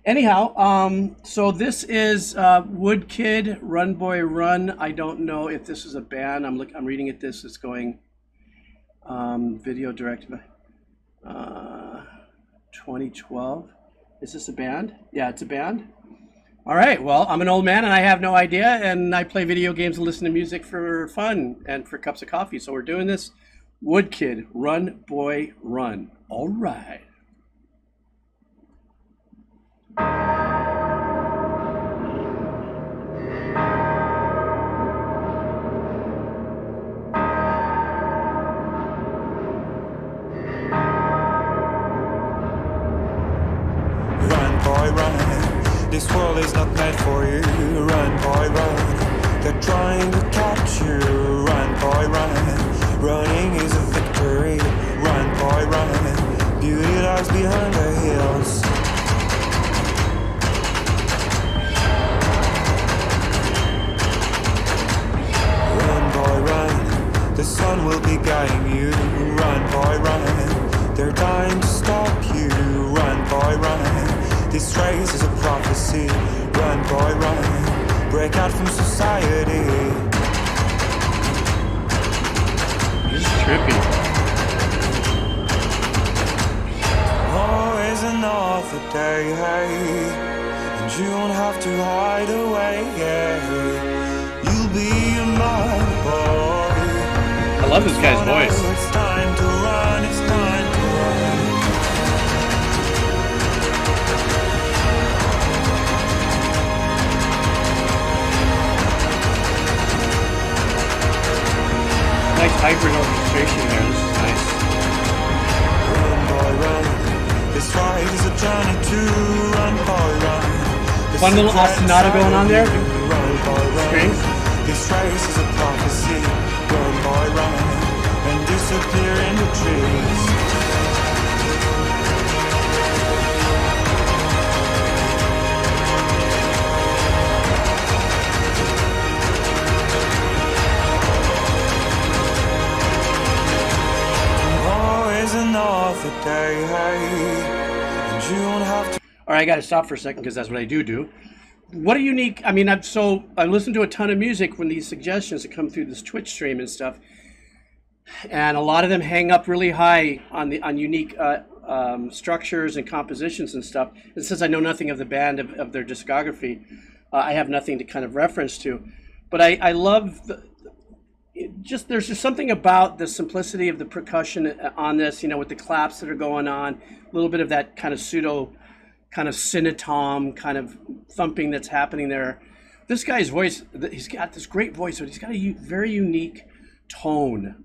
Anyhow, so this is Woodkid, Run Boy Run. I don't know if this is a band. I'm reading it. This is going video directed by 2012. Is this a band? Yeah, it's a band. All right. Well, I'm an old man and I have no idea, and I play video games and listen to music for fun and for cups of coffee. So we're doing this. Woodkid, Run Boy Run. All right. Boy, run. This world is not meant for you. Run, boy, run. They're trying to catch you. Run, boy, run. Running is a victory. Run, boy, run. Beauty lies behind the hills. Run, boy, run. The sun will be guiding you. Run, boy, run. They're dying to stop you. Run, boy, run. This race is a prophecy. Run, boy, run. Break out from society. This is trippy. Oh, is another day, hey. And you don't have to hide away, yeah. You'll be a my boy. I love this guy's voice. It's time to run, it's time to run. Nice hybrid orchestration there. This is nice. Run, boy, run. This ride is a journey to run, boy, run. Fun little ostinato going on there. Run, boy, run. Strings. This race is a prophecy. Run, boy, run. And disappear in the trees. Another day, hey, and you don't have to. All right, I got to stop for a second because that's what I do. What a unique. I mean, I listen to a ton of music when these suggestions that come through this Twitch stream and stuff, and a lot of them hang up really high on unique structures and compositions and stuff. And since I know nothing of the band of their discography, I have nothing to kind of reference to. But I love there's just something about the simplicity of the percussion on this, with the claps that are going on, a little bit of that kind of pseudo, kind of synatom kind of thumping that's happening there. This guy's voice, he's got this great voice, but he's got a very unique tone,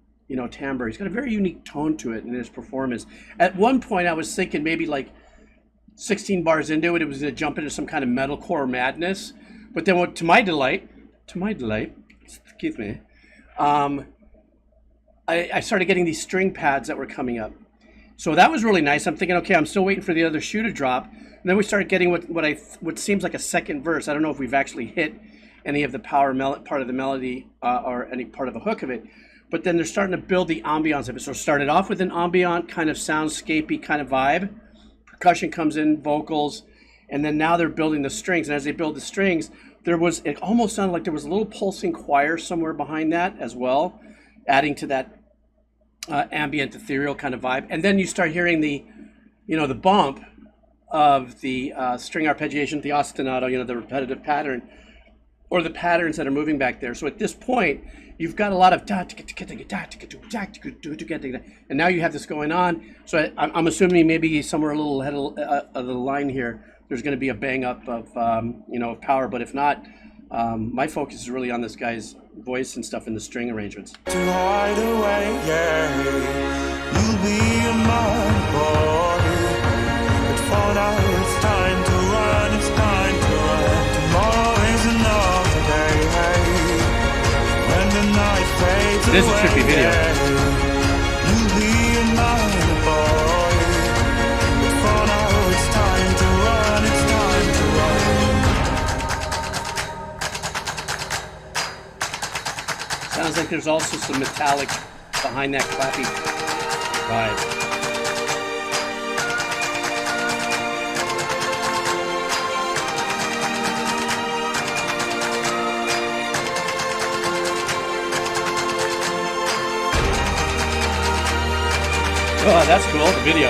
timbre. He's got a very unique tone to it in his performance. At one point, I was thinking maybe like 16 bars into it, it was going to jump into some kind of metalcore madness. But then, to my delight, excuse me, I started getting these string pads that were coming up. So that was really nice. I'm thinking, okay, I'm still waiting for the other shoe to drop. And then we started getting what seems like a second verse. I don't know if we've actually hit any of the part of the melody or any part of the hook of it. But then they're starting to build the ambiance of it. So it started off with an ambient kind of soundscapey kind of vibe. Percussion comes in, vocals, and then now they're building the strings. And as they build the strings, it almost sounded like there was a little pulsing choir somewhere behind that as well, adding to that ambient ethereal kind of vibe. And then you start hearing the bump of the string arpeggiation, the ostinato, the repetitive pattern, or the patterns that are moving back there. So at this point, you've got a lot of and now you have this going on. So I'm assuming maybe somewhere a little ahead of the line here, there's going to be a bang up of power. But if not, my focus is really on this guy's voice and stuff in the string arrangements. To hide away, yeah, you'll be a my boy. But for now, it's time to run. It's time to run. Tomorrow is another day, hey. When the night fades away, it is a trippy video. You'll be a my boy. But for now, it's time to run. It's time to run. Sounds like there's also some metallic behind that clappy vibe. Oh, that's cool. The video.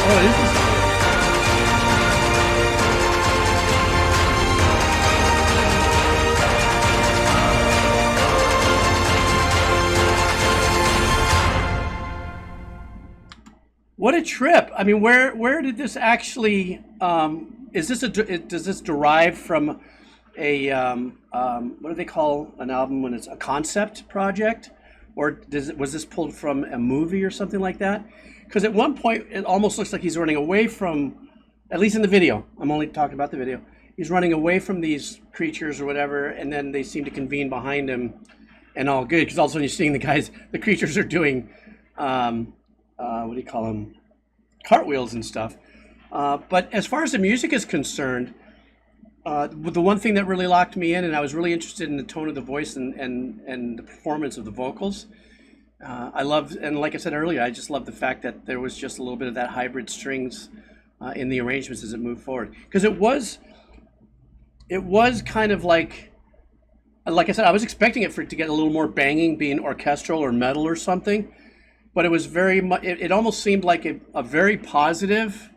Oh, this is. What a trip! I mean, where did this actually? Is this does this derive from a what do they call an album when it's a concept project, or was this pulled from a movie or something like that? Because at one point it almost looks like he's running away from, at least in the video. I'm only talking about the video. He's running away from these creatures or whatever, and then they seem to convene behind him, and all good. Because all of a sudden you're seeing the creatures are doing. What do you call them, cartwheels and stuff. But as far as the music is concerned, the one thing that really locked me in, and I was really interested in the tone of the voice and the performance of the vocals. I loved, and like I said earlier, I just love the fact that there was just a little bit of that hybrid strings in the arrangements as it moved forward. Because it was kind of like I said, I was expecting it to get a little more banging, being orchestral or metal or something. But it was very much, it almost seemed like a very positive,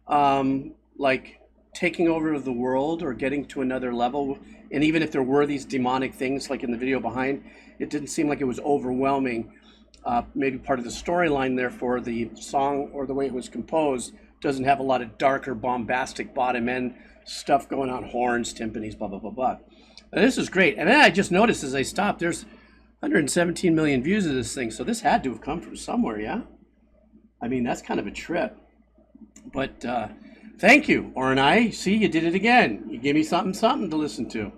like taking over of the world or getting to another level. And even if there were these demonic things like in the video behind, it didn't seem like it was overwhelming. Maybe part of the storyline, therefore, the song or the way it was composed doesn't have a lot of darker, bombastic bottom end stuff going on, horns, timpanis, blah, blah, blah, blah. And this is great. And then I just noticed as I stopped, there's 117 million views of this thing, so this had to have come from somewhere, yeah? I mean, that's kind of a trip. But thank you, Oren. See, you did it again. You gave me something to listen to.